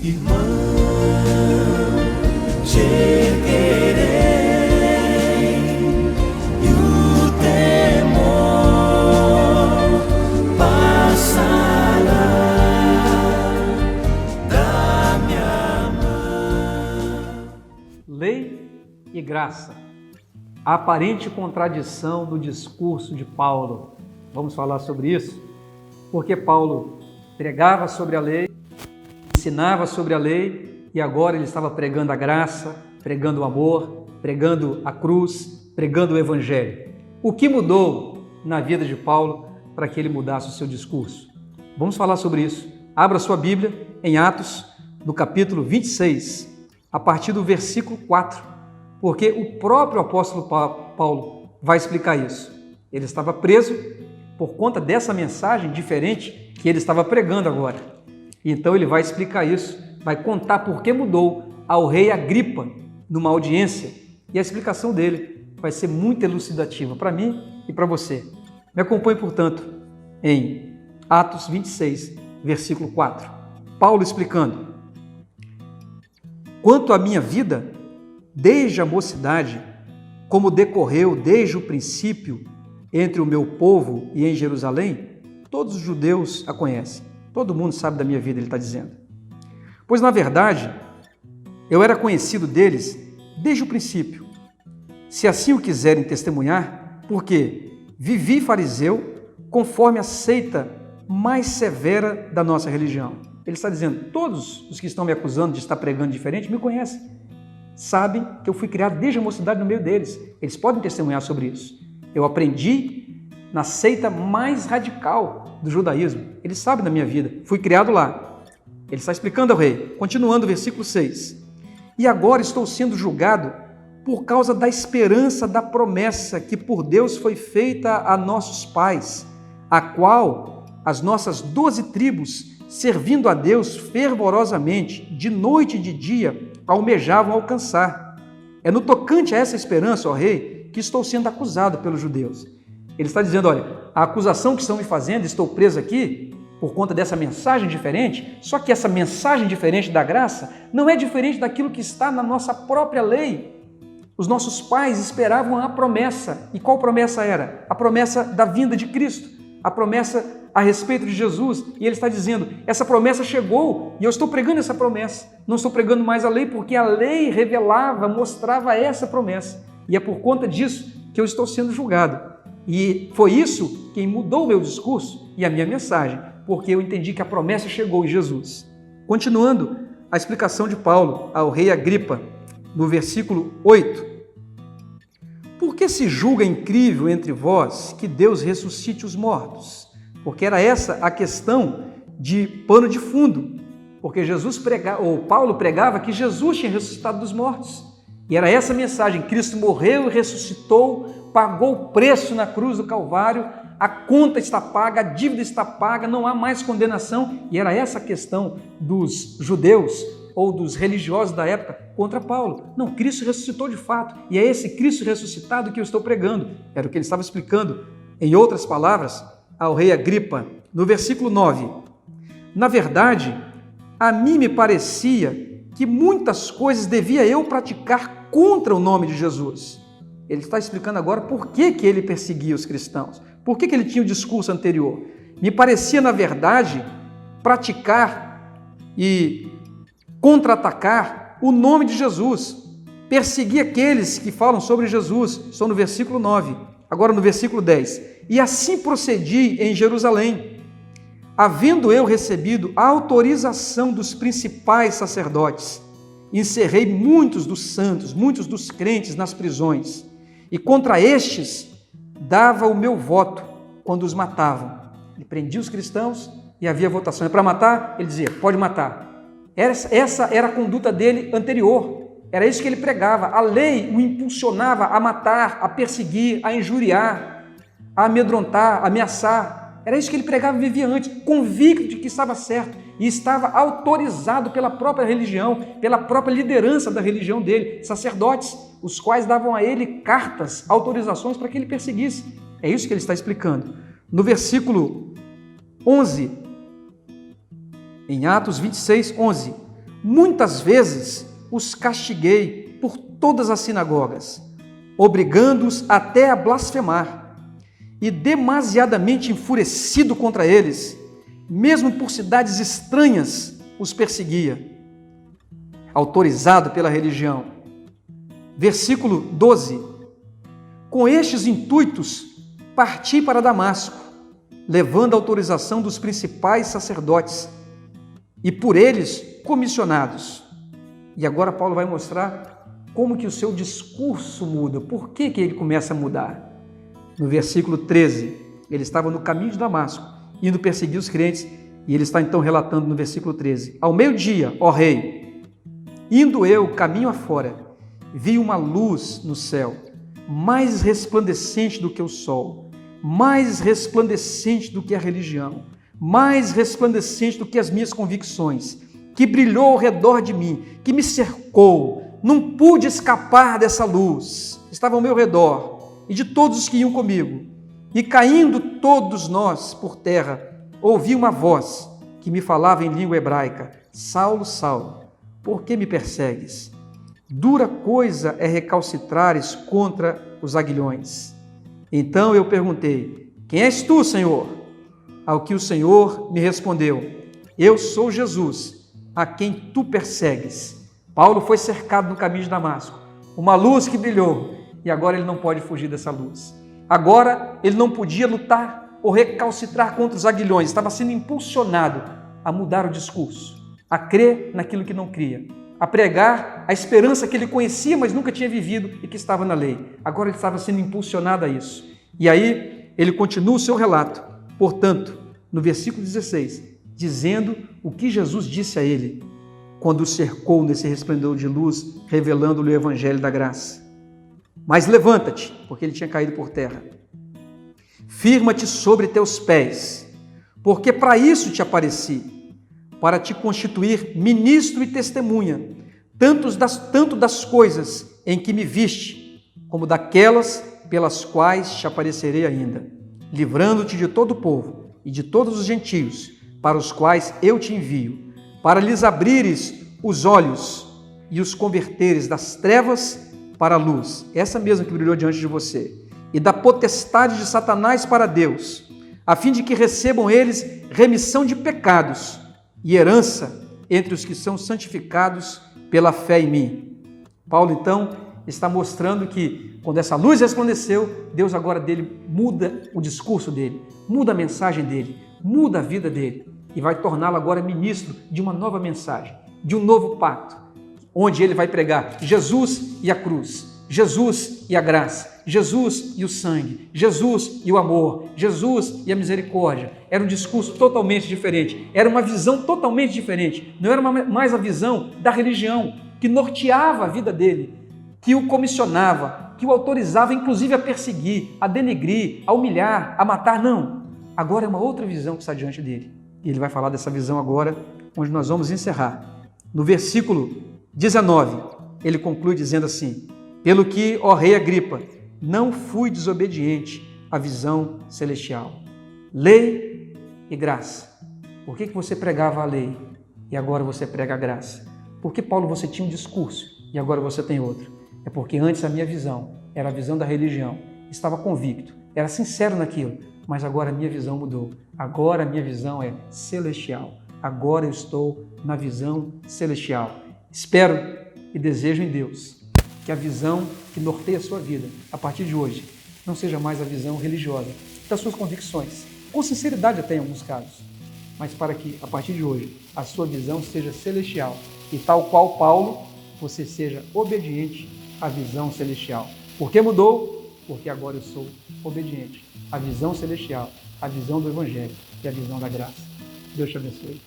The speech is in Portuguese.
Irmão, te erguerei, e o temor passará da minha mão. Lei e graça. A aparente contradição do discurso de Paulo. Vamos falar sobre isso? Porque Paulo pregava sobre a lei, ensinava sobre a lei, e agora ele estava pregando a graça, pregando o amor, pregando a cruz, pregando o evangelho. O que mudou na vida de Paulo para que ele mudasse o seu discurso? Vamos falar sobre isso. Abra sua Bíblia em Atos, no capítulo 26, a partir do versículo 4, porque o próprio apóstolo Paulo vai explicar isso. Ele estava preso por conta dessa mensagem diferente que ele estava pregando agora. Então ele vai explicar isso, vai contar por que mudou ao rei Agripa numa audiência, e a explicação dele vai ser muito elucidativa para mim e para você. Me acompanhe, portanto, em Atos 26, versículo 4. Paulo explicando: quanto à minha vida, desde a mocidade, como decorreu desde o princípio entre o meu povo e em Jerusalém, todos os judeus a conhecem. Todo mundo sabe da minha vida, ele está dizendo. Pois, na verdade, eu era conhecido deles desde o princípio, se assim o quiserem testemunhar, porque vivi fariseu conforme a seita mais severa da nossa religião. Ele está dizendo, todos os que estão me acusando de estar pregando diferente me conhecem, sabem que eu fui criado desde a mocidade no meio deles. Eles podem testemunhar sobre isso. Eu aprendi na seita mais radical do judaísmo. Ele sabe da minha vida. Fui criado lá. Ele está explicando ao rei. Continuando o versículo 6. E agora estou sendo julgado por causa da esperança da promessa que por Deus foi feita a nossos pais, a qual as nossas 12 tribos, servindo a Deus fervorosamente, de noite e de dia, almejavam alcançar. É no tocante a essa esperança, ó rei, que estou sendo acusado pelos judeus. Ele está dizendo, olha, a acusação que estão me fazendo, estou preso aqui por conta dessa mensagem diferente, só que essa mensagem diferente da graça não é diferente daquilo que está na nossa própria lei. Os nossos pais esperavam a promessa. E qual promessa era? A promessa da vinda de Cristo, a promessa a respeito de Jesus. E ele está dizendo, essa promessa chegou e eu estou pregando essa promessa. Não estou pregando mais a lei porque a lei revelava, mostrava essa promessa. E é por conta disso que eu estou sendo julgado. E foi isso quem mudou o meu discurso e a minha mensagem, porque eu entendi que a promessa chegou em Jesus. Continuando a explicação de Paulo ao rei Agripa, no versículo 8. Por que se julga incrível entre vós que Deus ressuscite os mortos? Porque era essa a questão de pano de fundo, porque Paulo pregava que Jesus tinha ressuscitado dos mortos. E era essa mensagem, Cristo morreu e ressuscitou, pagou o preço na cruz do Calvário, a conta está paga, a dívida está paga, não há mais condenação. E era essa a questão dos judeus ou dos religiosos da época contra Paulo. Não, Cristo ressuscitou de fato, e é esse Cristo ressuscitado que eu estou pregando. Era o que ele estava explicando, em outras palavras, ao rei Agripa, no versículo 9. Na verdade, a mim me parecia que muitas coisas devia eu praticar contra o nome de Jesus. Ele está explicando agora por que ele perseguia os cristãos, por que ele tinha o discurso anterior. Me parecia, na verdade, praticar e contra-atacar o nome de Jesus, perseguir aqueles que falam sobre Jesus. Estou no versículo 9, agora no versículo 10. E assim procedi em Jerusalém, havendo eu recebido a autorização dos principais sacerdotes, encerrei muitos dos santos, muitos dos crentes nas prisões, e contra estes dava o meu voto quando os matavam. Ele prendia os cristãos e havia votação. É para matar? Ele dizia, pode matar. Essa era a conduta dele anterior. Era isso que ele pregava. A lei o impulsionava a matar, a perseguir, a injuriar, a amedrontar, a ameaçar. Era isso que ele pregava e vivia antes, convicto de que estava certo e estava autorizado pela própria religião, pela própria liderança da religião dele, sacerdotes, os quais davam a ele cartas, autorizações para que ele perseguisse. É isso que ele está explicando. No versículo 11, em Atos 26, 11, Muitas vezes os castiguei por todas as sinagogas, obrigando-os até a blasfemar, e demasiadamente enfurecido contra eles, mesmo por cidades estranhas, os perseguia, autorizado pela religião. Versículo 12. Com estes intuitos, parti para Damasco, levando a autorização dos principais sacerdotes e por eles comissionados. E agora Paulo vai mostrar como que o seu discurso muda, por que ele começa a mudar. No versículo 13, ele estava no caminho de Damasco, indo perseguir os crentes, e ele está então relatando no versículo 13: Ao meio-dia, ó rei, indo eu caminho afora, vi uma luz no céu, mais resplandecente do que o sol, mais resplandecente do que a religião, mais resplandecente do que as minhas convicções, que brilhou ao redor de mim, que me cercou. Não pude escapar dessa luz, estava ao meu redor, e de todos os que iam comigo. E caindo todos nós por terra, ouvi uma voz que me falava em língua hebraica: Saulo, Saulo, por que me persegues? Dura coisa é recalcitrares contra os aguilhões. Então eu perguntei: quem és tu, Senhor? Ao que o Senhor me respondeu: eu sou Jesus, a quem tu persegues. Paulo foi cercado no caminho de Damasco, uma luz que brilhou, e agora ele não pode fugir dessa luz. Agora ele não podia lutar ou recalcitrar contra os aguilhões, estava sendo impulsionado a mudar o discurso, a crer naquilo que não cria, a pregar a esperança que ele conhecia, mas nunca tinha vivido e que estava na lei. Agora ele estava sendo impulsionado a isso. E aí ele continua o seu relato, portanto, no versículo 16, dizendo o que Jesus disse a ele, quando o cercou nesse resplendor de luz, revelando-lhe o evangelho da graça. Mas levanta-te, porque ele tinha caído por terra. Firma-te sobre teus pés, porque para isso te apareci, para te constituir ministro e testemunha, tanto das coisas em que me viste, como daquelas pelas quais te aparecerei ainda, livrando-te de todo o povo e de todos os gentios, para os quais eu te envio, para lhes abrires os olhos e os converteres das trevas para a luz, essa mesma que brilhou diante de você, e da potestade de Satanás para Deus, a fim de que recebam eles remissão de pecados e herança entre os que são santificados pela fé em mim. Paulo, então, está mostrando que, quando essa luz resplandeceu, Deus agora dele muda o discurso dele, muda a mensagem dele, muda a vida dele, e vai torná-lo agora ministro de uma nova mensagem, de um novo pacto, onde ele vai pregar Jesus e a cruz, Jesus e a graça, Jesus e o sangue, Jesus e o amor, Jesus e a misericórdia. Era um discurso totalmente diferente, era uma visão totalmente diferente, não era mais a visão da religião que norteava a vida dele, que o comissionava, que o autorizava inclusive a perseguir, a denegrir, a humilhar, a matar, não. Agora é uma outra visão que está diante dele. E ele vai falar dessa visão agora, onde nós vamos encerrar. No versículo 19, ele conclui dizendo assim: pelo que, ó rei Agripa, não fui desobediente à visão celestial. Lei e graça. Por que você pregava a lei e agora você prega a graça? Por que, Paulo, você tinha um discurso e agora você tem outro? É porque antes a minha visão era a visão da religião. Estava convicto, era sincero naquilo, mas agora a minha visão mudou. Agora a minha visão é celestial. Agora eu estou na visão celestial. Espero e desejo em Deus que a visão que norteia a sua vida, a partir de hoje, não seja mais a visão religiosa das suas convicções, com sinceridade até em alguns casos, mas para que, a partir de hoje, a sua visão seja celestial e, tal qual Paulo, você seja obediente à visão celestial. Por que mudou? Porque agora eu sou obediente à visão celestial, à visão do Evangelho e à visão da graça. Deus te abençoe.